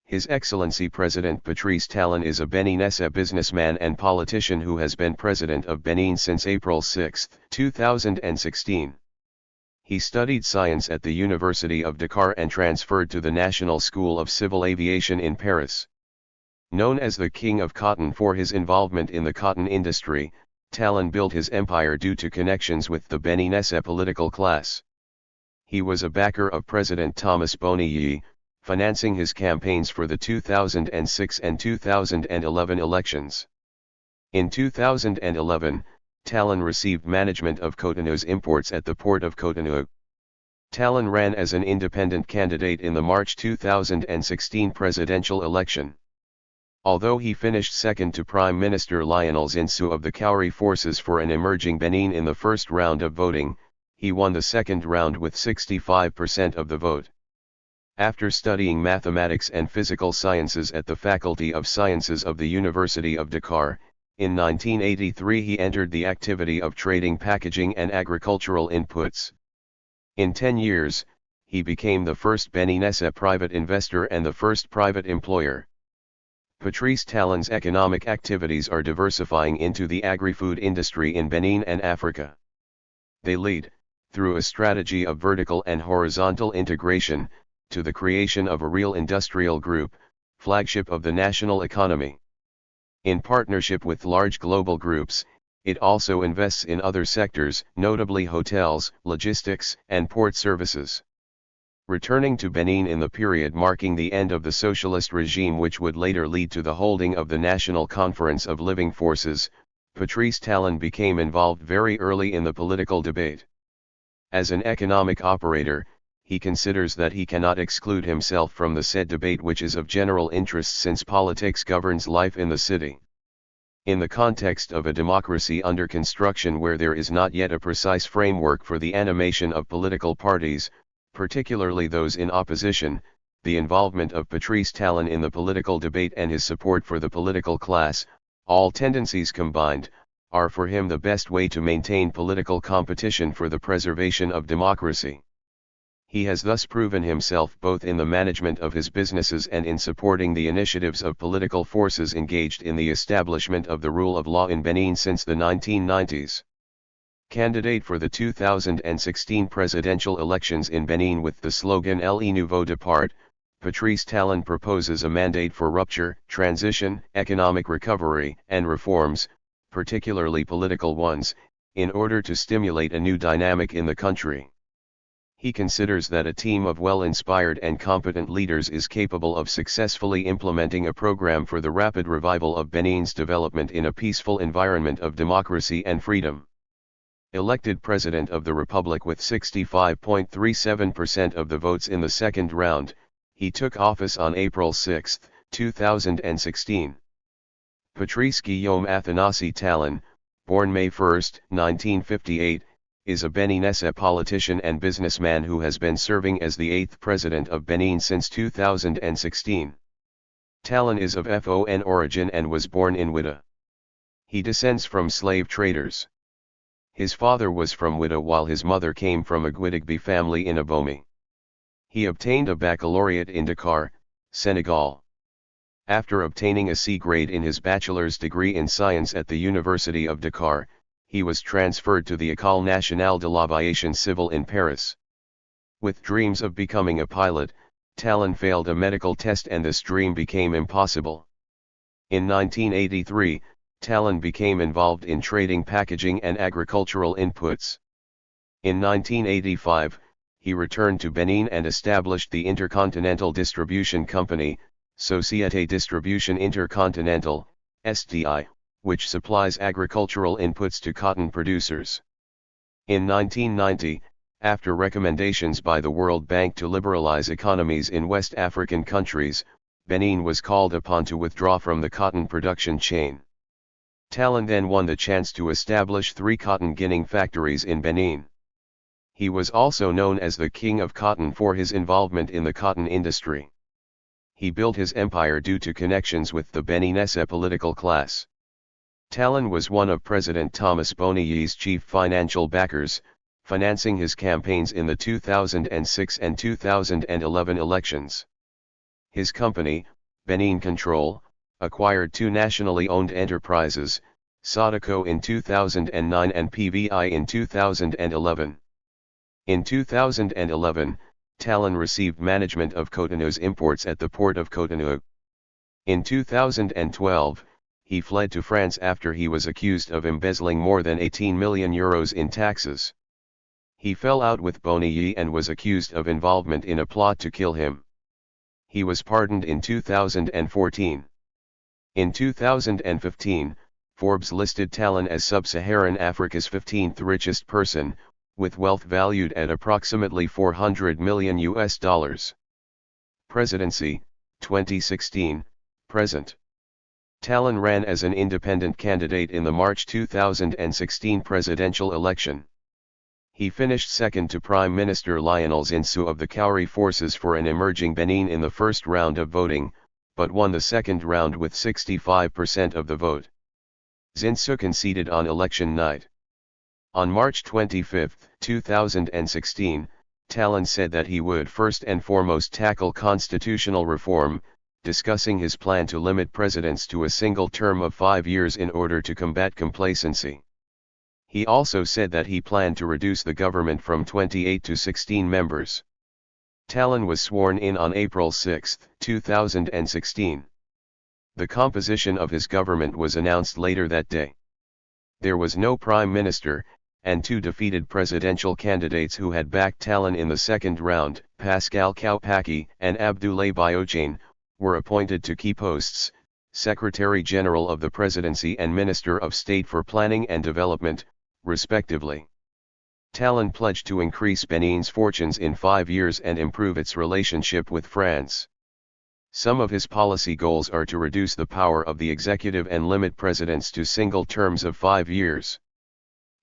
His Excellency President Patrice Talon is a Beninese businessman and politician who has been President of Benin since April 6, 2016. He studied science at the University of Dakar and transferred to the National School of Civil Aviation in Paris. Known as the King of Cotton for his involvement in the cotton industry, Talon built his empire due to connections with the Beninese political class. He was a backer of President Thomas Boni Yayi, financing his campaigns for the 2006 and 2011 elections. In 2011, Talon received management of Cotonou's imports at the Port of Cotonou. Talon ran as an independent candidate in the March 2016 presidential election. Although he finished second to Prime Minister Lionel Zinsou of the Cowry Forces for an Emerging Benin in the first round of voting, he won the second round with 65% of the vote. After studying mathematics and physical sciences at the Faculty of Sciences of the University of Dakar, in 1983 he entered the activity of trading packaging and agricultural inputs. In 10 years, he became the first Beninese private investor and the first private employer. Patrice Talon's economic activities are diversifying into the agri-food industry in Benin and Africa. They lead, through a strategy of vertical and horizontal integration, to the creation of a real industrial group, flagship of the national economy. In partnership with large global groups, it also invests in other sectors, notably hotels, logistics, and port services. Returning to Benin in the period marking the end of the socialist regime which would later lead to the holding of the National Conference of Living Forces, Patrice Talon became involved very early in the political debate. As an economic operator, he considers that he cannot exclude himself from the said debate which is of general interest since politics governs life in the city. In the context of a democracy under construction where there is not yet a precise framework for the animation of political parties, particularly those in opposition, the involvement of Patrice Talon in the political debate and his support for the political class, all tendencies combined, are for him the best way to maintain political competition for the preservation of democracy. He has thus proven himself both in the management of his businesses and in supporting the initiatives of political forces engaged in the establishment of the rule of law in Benin since the 1990s. Candidate for the 2016 presidential elections in Benin with the slogan Le Nouveau Départ, Patrice Talon proposes a mandate for rupture, transition, economic recovery, and reforms, particularly political ones, in order to stimulate a new dynamic in the country. He considers that a team of well-inspired and competent leaders is capable of successfully implementing a program for the rapid revival of Benin's development in a peaceful environment of democracy and freedom. Elected President of the Republic with 65.37% of the votes in the second round, he took office on April 6, 2016. Patrice Guillaume Athanasi Talon, born May 1, 1958, is a Beninese politician and businessman who has been serving as the 8th President of Benin since 2016. Talon is of FON origin and was born in Ouidah. He descends from slave traders. His father was from Ouidah while his mother came from a Guidigbe family in Abomey. He obtained a baccalaureate in Dakar, Senegal. After obtaining a C grade in his bachelor's degree in science at the University of Dakar, he was transferred to the École Nationale de l'Aviation Civile in Paris. With dreams of becoming a pilot, Talon failed a medical test and this dream became impossible. In 1983, Talon became involved in trading packaging and agricultural inputs. In 1985, he returned to Benin and established the Intercontinental Distribution Company, Société Distribution Intercontinentale, SDI, which supplies agricultural inputs to cotton producers. In 1990, after recommendations by the World Bank to liberalize economies in West African countries, Benin was called upon to withdraw from the cotton production chain. Talon then won the chance to establish 3 cotton ginning factories in Benin. He was also known as the King of Cotton for his involvement in the cotton industry. He built his empire due to connections with the Beninese political class. Talon was one of President Thomas Boni Yayi's chief financial backers, financing his campaigns in the 2006 and 2011 elections. His company, Benin Control, acquired two nationally owned enterprises, Sodako in 2009 and PVI in 2011. In 2011, Talon received management of Cotonou's imports at the Port of Cotonou. In 2012, he fled to France after he was accused of embezzling more than 18 million euros in taxes. He fell out with Boni Yayi and was accused of involvement in a plot to kill him. He was pardoned in 2014. In 2015, Forbes listed Talon as Sub-Saharan Africa's 15th richest person, with wealth valued at approximately $400 million. Presidency, 2016, present. Talon ran as an independent candidate in the March 2016 presidential election. He finished second to Prime Minister Lionel Zinsou of the Cowry Forces for an Emerging Benin in the first round of voting, but won the second round with 65% of the vote. Zinsou conceded on election night. On March 25, 2016, Talon said that he would first and foremost tackle constitutional reform, discussing his plan to limit presidents to a single term of 5 years in order to combat complacency. He also said that he planned to reduce the government from 28 to 16 members. Talon was sworn in on April 6, 2016. The composition of his government was announced later that day. There was no prime minister, and two defeated presidential candidates who had backed Talon in the second round, Pascal Koupaki and Abdoulaye Biojane, were appointed to key posts, Secretary General of the Presidency and Minister of State for Planning and Development, respectively. Talon pledged to increase Benin's fortunes in 5 years and improve its relationship with France. Some of his policy goals are to reduce the power of the executive and limit presidents to single terms of 5 years.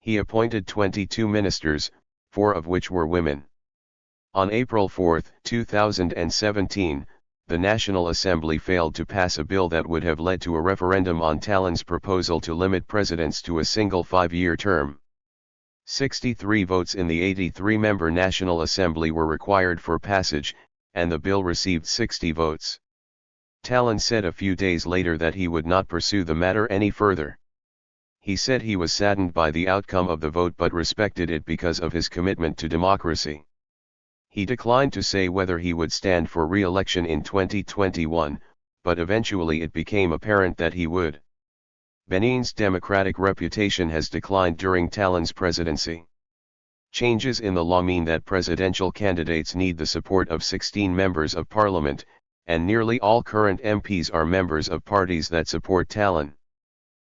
He appointed 22 ministers, 4 of which were women. On April 4, 2017, the National Assembly failed to pass a bill that would have led to a referendum on Talon's proposal to limit presidents to a single 5-year term. 63 votes in the 83-member National Assembly were required for passage, and the bill received 60 votes. Talon said a few days later that he would not pursue the matter any further. He said he was saddened by the outcome of the vote but respected it because of his commitment to democracy. He declined to say whether he would stand for re-election in 2021, but eventually it became apparent that he would. Benin's democratic reputation has declined during Talon's presidency. Changes in the law mean that presidential candidates need the support of 16 members of parliament, and nearly all current MPs are members of parties that support Talon.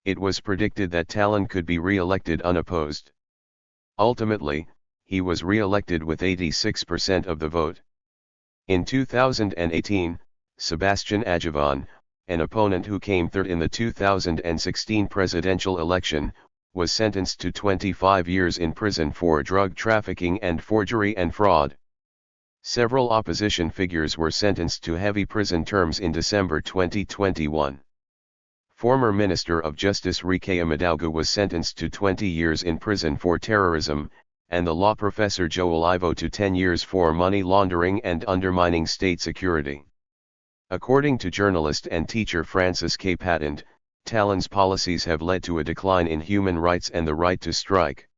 It was predicted that Talon could be re-elected unopposed. Ultimately, he was re-elected with 86% of the vote. In 2018, Sebastian Adjavon, an opponent who came third in the 2016 presidential election, was sentenced to 25 years in prison for drug trafficking and forgery and fraud. Several opposition figures were sentenced to heavy prison terms in December 2021. Former Minister of Justice Rike Amadauga was sentenced to 20 years in prison for terrorism, and the law professor Joel Ivo to 10 years for money laundering and undermining state security. According to journalist and teacher Francis K. Patent, Talon's policies have led to a decline in human rights and the right to strike.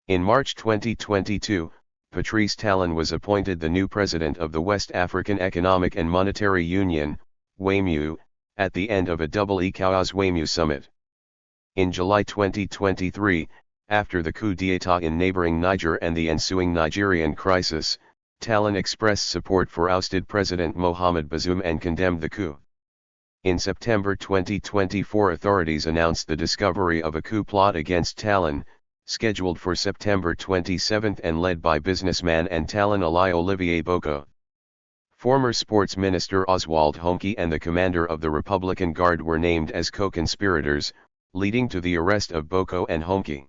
In March 2022, Patrice Talon was appointed the new president of the West African Economic and Monetary Union, WEMU, at the end of a double ECOWAS-WEMU summit. In July 2023, after the coup d'état in neighboring Niger and the ensuing Nigerian crisis, Talon expressed support for ousted President Mohamed Bazoum and condemned the coup. In September 2024, authorities announced the discovery of a coup plot against Talon, scheduled for September 27 and led by businessman and Talon ally Olivier Boko. Former Sports Minister Oswald Homke and the commander of the Republican Guard were named as co-conspirators, leading to the arrest of Boko and Homke.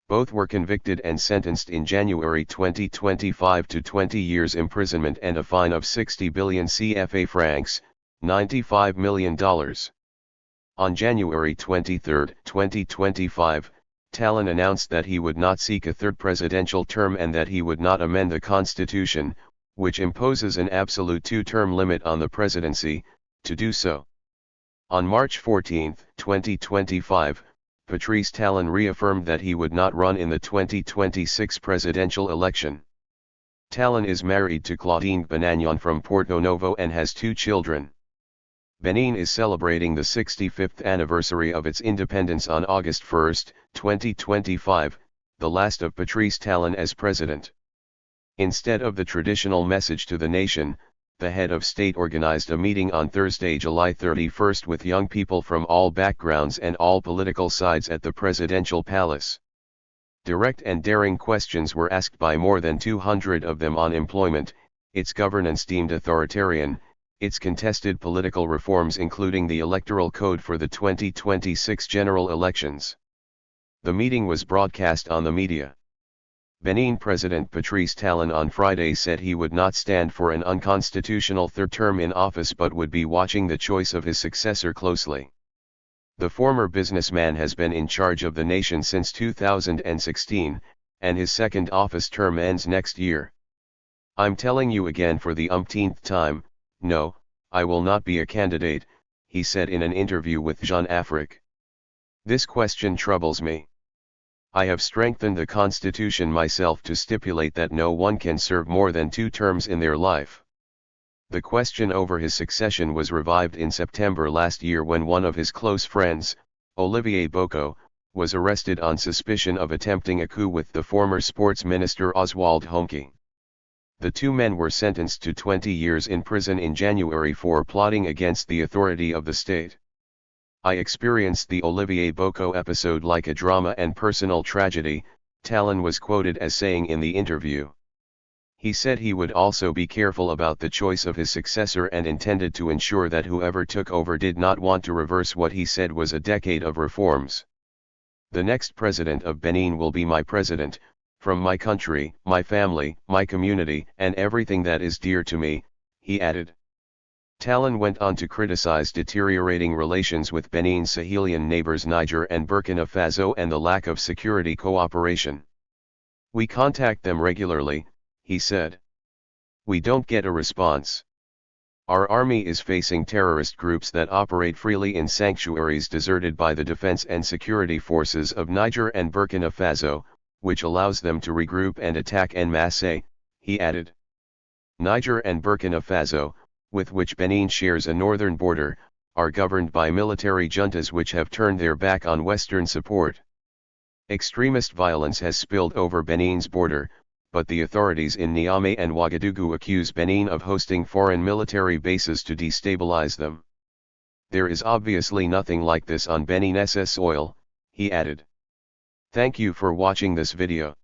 Both were convicted and sentenced in January 2025 to 20 years imprisonment and a fine of 60 billion CFA francs, $95 million. On January 23, 2025, Talon announced that he would not seek a third presidential term and that he would not amend the constitution, which imposes an absolute 2-term limit on the presidency, to do so. On March 14, 2025, Patrice Talon reaffirmed that he would not run in the 2026 presidential election. Talon is married to Claudine Benagnon from Porto Novo and has 2 children. Benin is celebrating the 65th anniversary of its independence on August 1, 2025, the last of Patrice Talon as president. Instead of the traditional message to the nation, the head of state organized a meeting on Thursday, July 31 with young people from all backgrounds and all political sides at the presidential palace. Direct and daring questions were asked by more than 200 of them on employment, its governance deemed authoritarian, its contested political reforms including the electoral code for the 2026 general elections. The meeting was broadcast on the media. Benin President Patrice Talon on Friday said he would not stand for an unconstitutional third term in office but would be watching the choice of his successor closely. The former businessman has been in charge of the nation since 2016, and his second office term ends next year. "I'm telling you again for the umpteenth time, no, I will not be a candidate," he said in an interview with Jeune Afrique. "This question troubles me. I have strengthened the constitution myself to stipulate that no one can serve more than 2 terms in their life." The question over his succession was revived in September last year when one of his close friends, Olivier Boko, was arrested on suspicion of attempting a coup with the former sports minister Oswald Homke. The 2 men were sentenced to 20 years in prison in January for plotting against the authority of the state. "I experienced the Olivier Boko episode like a drama and personal tragedy," Talon was quoted as saying in the interview. He said he would also be careful about the choice of his successor and intended to ensure that whoever took over did not want to reverse what he said was a decade of reforms. "The next president of Benin will be my president, from my country, my family, my community, and everything that is dear to me," he added. Talon went on to criticize deteriorating relations with Benin's Sahelian neighbors Niger and Burkina Faso and the lack of security cooperation. "We contact them regularly," he said. "We don't get a response. Our army is facing terrorist groups that operate freely in sanctuaries deserted by the defense and security forces of Niger and Burkina Faso, which allows them to regroup and attack en masse," he added. Niger and Burkina Faso, with which Benin shares a northern border, are governed by military juntas which have turned their back on Western support. Extremist violence has spilled over Benin's border, but the authorities in Niamey and Ouagadougou accuse Benin of hosting foreign military bases to destabilize them. "There is obviously nothing like this on Beninese soil," he added. Thank you for watching this video.